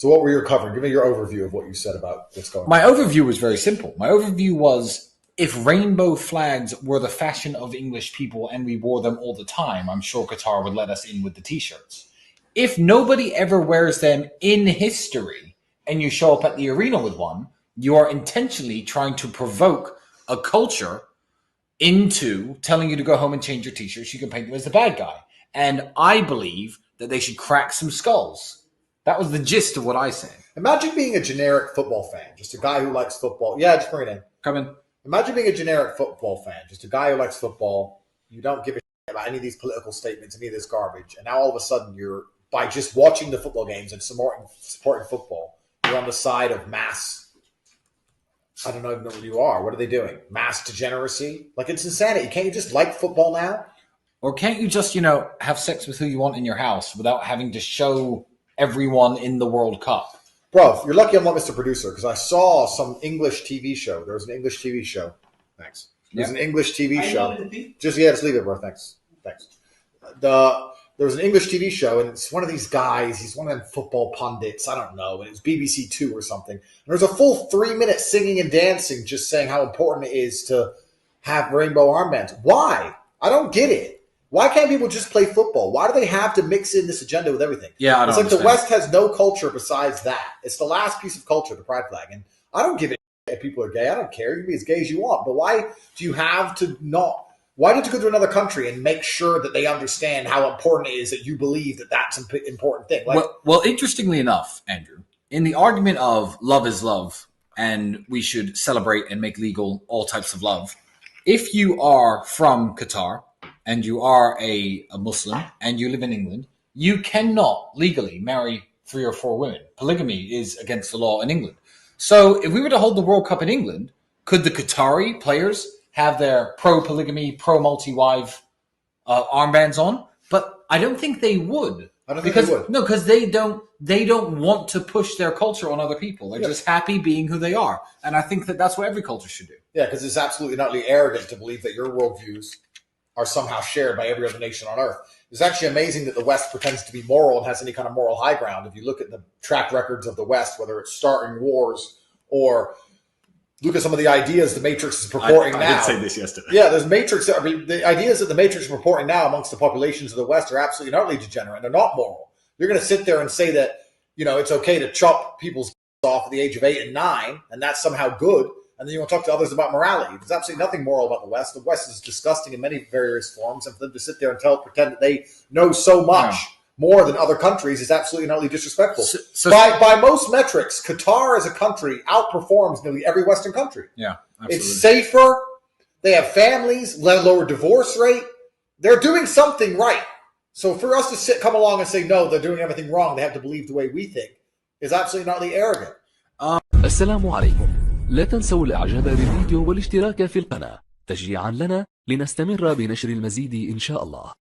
So what were you covering? Give me your overview of what you said about what's going on. My overview was very simple. My overview was, if rainbow flags were the fashion of English people and we wore them all the time, I'm sure Qatar would let us in with the t-shirts. If nobody ever wears them in history and you show up at the arena with one, you are intentionally trying to provoke a culture into telling you to go home and change your t-shirts. You can paint them as the bad guy. And I believe that they should crack some skulls. That was the gist of what I said. Imagine being a generic football fan, just a guy who likes football. Yeah, just bring it in. Come in. Imagine being a generic football fan, just a guy who likes football. You don't give a shit about any of these political statements, any of this garbage. And now all of a sudden you're, by just watching the football games and supporting football, you're on the side of mass. I don't even know what you are. What are they doing? Mass degeneracy? Like, it's insanity. Can't you just like football now? Or can't you just, have sex with who you want in your house without having to show everyone in the World Cup? Bro, you're lucky I'm not Mr. Producer, because I saw some English TV show. There was an English TV show. Thanks. There's an English TV show. Just leave it, bro. Thanks. There was an English TV show, and it's one of these guys. He's one of them football pundits. I don't know. And it was BBC Two or something. And there's a full 3 minutes singing and dancing, just saying how important it is to have rainbow armbands. Why? I don't get it. Why can't people just play football? Why do they have to mix in this agenda with everything? Yeah, I don't It's like understand. the West has no culture besides that. It's the last piece of culture, the pride flag. And I don't give a shit if people are gay. I don't care. You can be as gay as you want. But why do you have to not? Why did you go to another country and make sure that they understand how important it is that you believe that that's an important thing? Like, well, interestingly enough, Andrew, in the argument of love is love and we should celebrate and make legal all types of love, if you are from Qatar and you are a Muslim and you live in England, you cannot legally marry 3 or 4 women. Polygamy is against the law in England. So if we were to hold the World Cup in England, could the Qatari players have their pro-polygamy, pro-multi-wife armbands on? But I don't think they would. I don't think they would. No, because they don't want to push their culture on other people. They're just happy being who they are. And I think that that's what every culture should do. Yeah, because it's absolutely not arrogant to believe that your worldviews are somehow shared by every other nation on earth. It's actually amazing that the West pretends to be moral and has any kind of moral high ground. If you look at the track records of the West, whether it's starting wars or look at some of the ideas the Matrix is purporting now. I did say this yesterday. Yeah, there's Matrix. I mean, the ideas that the Matrix is purporting now amongst the populations of the West are absolutely and utterly degenerate. They're not moral. You're going to sit there and say that, it's okay to chop people's off at the age of 8 and 9, and that's somehow good. And then you want to talk to others about morality. There's absolutely nothing moral about the West. The West is disgusting in many various forms, and for them to sit there and pretend that they know so much more than other countries is absolutely and utterly disrespectful. By most metrics, Qatar as a country outperforms nearly every Western country. Yeah, absolutely. It's safer. They have families, lower divorce rate. They're doing something right. So for us to come along and say, no, they're doing everything wrong, they have to believe the way we think, is absolutely and utterly arrogant. السلام عليكم. لا تنسوا الاعجاب بالفيديو والاشتراك في القناة تشجيعا لنا لنستمر بنشر المزيد إن شاء الله.